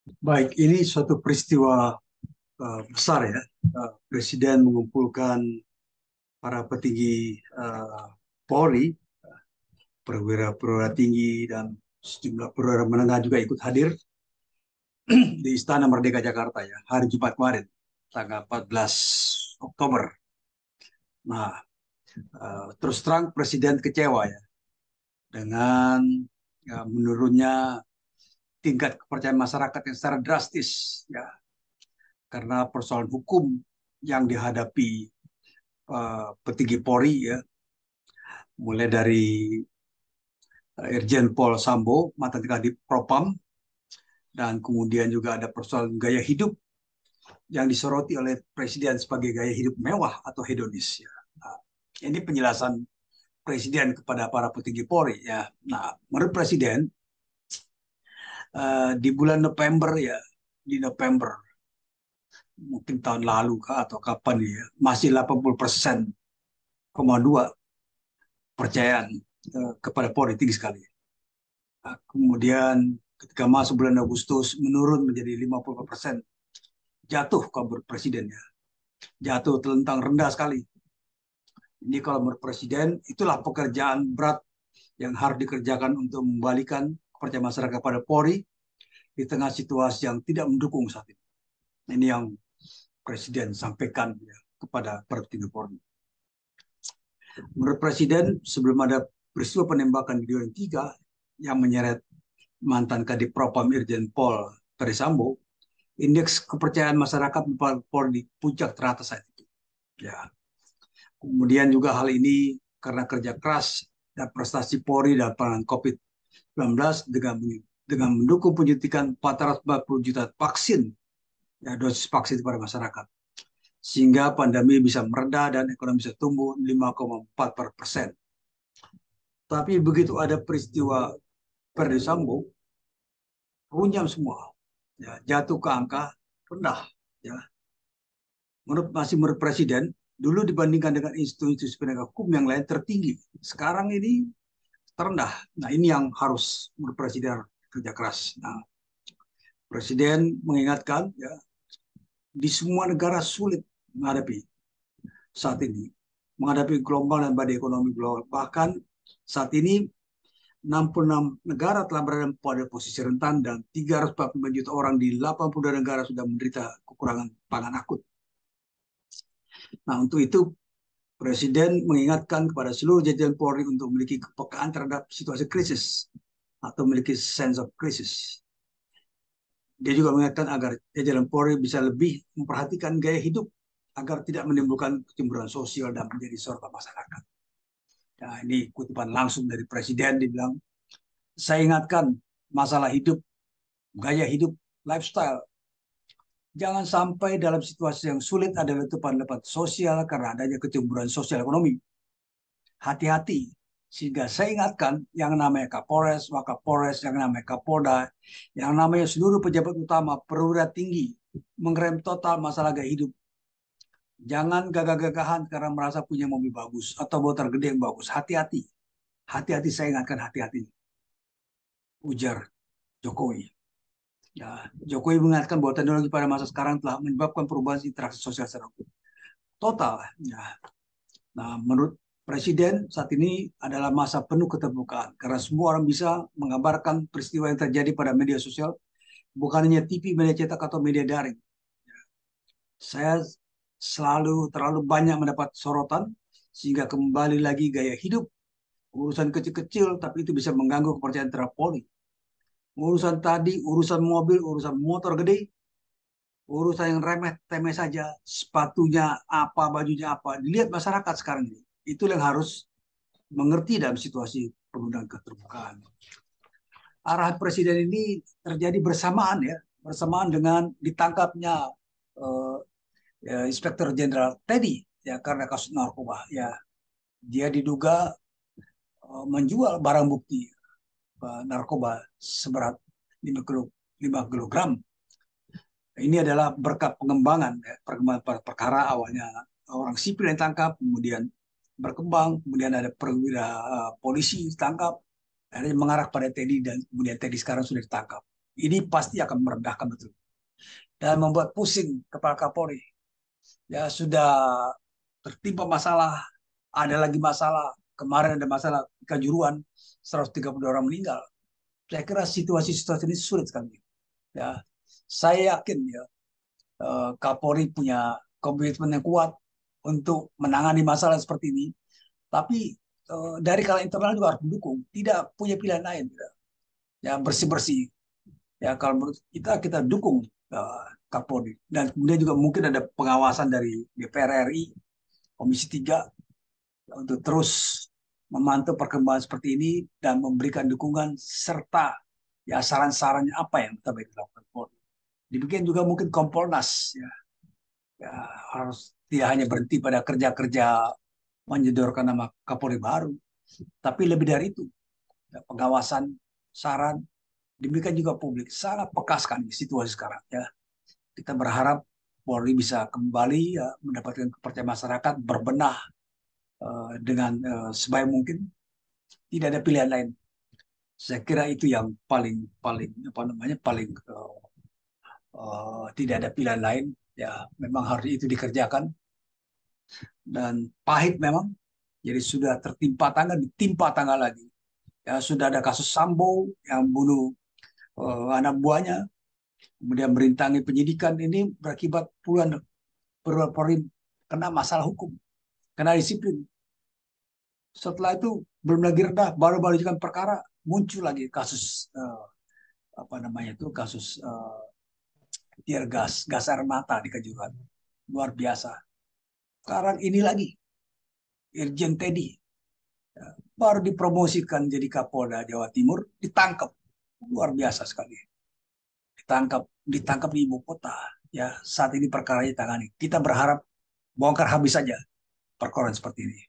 Baik, ini suatu peristiwa besar ya. Presiden mengumpulkan para petinggi Polri, perwira-perwira tinggi dan sejumlah perwira menengah juga ikut hadir di Istana Merdeka Jakarta ya, hari Jumat kemarin, tanggal 14 Oktober. Nah, terus terang Presiden kecewa ya dengan menurunnya tingkat kepercayaan masyarakat yang secara drastis ya, karena persoalan hukum yang dihadapi petinggi Polri ya, mulai dari Irjen Pol Sambo, mantan Kadif Propam, dan kemudian juga ada persoalan gaya hidup yang disoroti oleh Presiden sebagai gaya hidup mewah atau hedonis. Ya. Nah, ini penjelasan Presiden kepada para petinggi Polri. Ya. Nah, menurut Presiden, di bulan November ya, di November mungkin tahun lalu kah, atau kapan ya, masih 80,2% percayaan kepada Polri tinggi sekali. Nah, kemudian ketika masuk bulan Agustus menurun menjadi 50%, jatuh kabur presidennya, jatuh telentang rendah sekali. Ini kalau menurut presiden itulah pekerjaan berat yang harus dikerjakan untuk membalikan kepercayaan masyarakat pada Polri di tengah situasi yang tidak mendukung saat ini. Ini yang presiden sampaikan ya, kepada para petinggi Polri. Menurut presiden, sebelum ada peristiwa penembakan di Duren 3 yang menyeret mantan Kadif Propam Irjen Pol Ferdisambo, indeks kepercayaan masyarakat Polri di puncak teratas saat itu. Ya. Kemudian juga hal ini karena kerja keras dan prestasi Polri dalam penanganan COVID-19 dengan mendukung penyuntikan 440 juta vaksin, ya, dosis vaksin kepada masyarakat. Sehingga pandemi bisa mereda dan ekonomi bisa tumbuh 5,4%. Tapi begitu ada peristiwa Verdi Sambo, runyam semua, ya, jatuh ke angka rendah. Ya. Menurut Presiden, dulu dibandingkan dengan institusi penegak hukum yang lain tertinggi. Sekarang ini terendah. Nah, ini yang harus menurut Presiden kerja keras. Nah, Presiden mengingatkan ya, di semua negara sulit menghadapi saat ini, menghadapi gelombang dan badai ekonomi global. Bahkan saat ini 66 negara telah berada pada posisi rentan dan 345 juta orang di 82 negara sudah menderita kekurangan pangan akut. Nah, untuk itu Presiden mengingatkan kepada seluruh jajaran Polri untuk memiliki kepekaan terhadap situasi krisis atau memiliki sense of crisis. Dia juga mengingatkan agar jajaran Polri bisa lebih memperhatikan gaya hidup agar tidak menimbulkan kecemburuan sosial dan menjadi sorotan masyarakat. Nah, ini kutipan langsung dari Presiden, dibilang, saya ingatkan masalah hidup, gaya hidup, lifestyle. Jangan sampai dalam situasi yang sulit ada letupan-letupan sosial karena adanya kecemburuan sosial ekonomi. Hati-hati. Sehingga saya ingatkan yang namanya Kapolres, Wakapolres, yang namanya Kapolda, yang namanya seluruh pejabat utama, perwira tinggi, mengerem total masalah gaya hidup. Jangan gagah-gagahan karena merasa punya mobil bagus atau motor gede yang bagus. Hati-hati. Hati-hati, saya ingatkan hati-hati. Ujar Jokowi. Ya, Jokowi mengingatkan bahwa teknologi pada masa sekarang telah menyebabkan perubahan interaksi sosial secara total. Ya. Nah, menurut Presiden, saat ini adalah masa penuh keterbukaan karena semua orang bisa mengabarkan peristiwa yang terjadi pada media sosial, bukan hanya TV, media cetak, atau media daring. Saya selalu terlalu banyak mendapat sorotan, sehingga kembali lagi gaya hidup, urusan kecil-kecil, tapi itu bisa mengganggu kepercayaan terhadap Polri. Urusan tadi, urusan mobil, urusan motor gede, urusan yang remeh-temeh saja, sepatunya apa, bajunya apa, dilihat masyarakat sekarang ini. Itu yang harus mengerti dalam situasi penggunaan keterbukaan. Arahan presiden ini terjadi bersamaan ya, bersamaan dengan ditangkapnya uh, Inspektur Jenderal Teddy ya karena kasus narkoba ya. Dia diduga menjual barang bukti narkoba seberat 5 kilogram. Ini adalah berkat pengembangan ya, perkembangan perkara. Awalnya orang sipil yang tangkap, kemudian berkembang, kemudian ada perwira polisi ditangkap, akhirnya mengarah pada Teddy dan kemudian Teddy sekarang sudah ditangkap. Ini pasti akan merendahkan betul dan membuat pusing kepala Kapolri. Ya sudah tertimpa masalah, ada lagi masalah. Kemarin ada masalah di Kanjuruhan, 132 orang meninggal. Saya kira situasi-situasi ini sulit sekali. Ya, saya yakin ya Kapolri punya komitmen yang kuat untuk menangani masalah seperti ini. Tapi dari kalangan internal juga harus mendukung. Tidak punya pilihan lain. Ya, ya bersih-bersih. Ya kalau menurut kita dukung Kapolri. Dan kemudian juga mungkin ada pengawasan dari DPR RI, Komisi 3 untuk terus memantau perkembangan seperti ini dan memberikan dukungan serta ya saran-sarannya apa yang kita baik dilakukan Polri. Demikian juga mungkin Kompolnas ya, ya harus tidak hanya berhenti pada kerja-kerja menyedorkan nama Kapolri baru, tapi lebih dari itu ya, pengawasan, saran, demikian juga publik sangat peka sekali situasi sekarang ya. Kita berharap Polri bisa kembali ya, mendapatkan kepercayaan masyarakat, berbenah dengan sebaik mungkin, tidak ada pilihan lain. Saya kira itu yang paling paling apa namanya paling tidak ada pilihan lain. Ya, memang harus itu dikerjakan dan pahit memang. Jadi sudah tertimpa tangga, ditimpa tangga lagi. Ya, sudah ada kasus Sambo yang bunuh anak buahnya, kemudian merintangi penyidikan ini berakibat puluhan Polri kena masalah hukum, kena disiplin. Setelah itu belum lagi rendah, baru-baru kan perkara muncul lagi kasus apa namanya itu kasus tiar gas, gas air mata di Kejuruan. Luar biasa. Sekarang ini lagi, Irjen Teddy baru dipromosikan jadi Kapolda Jawa Timur, ditangkap. Luar biasa sekali. Ditangkap di ibu kota. Ya, saat ini perkaranya ditangani. Kita berharap bongkar habis saja perkara seperti ini.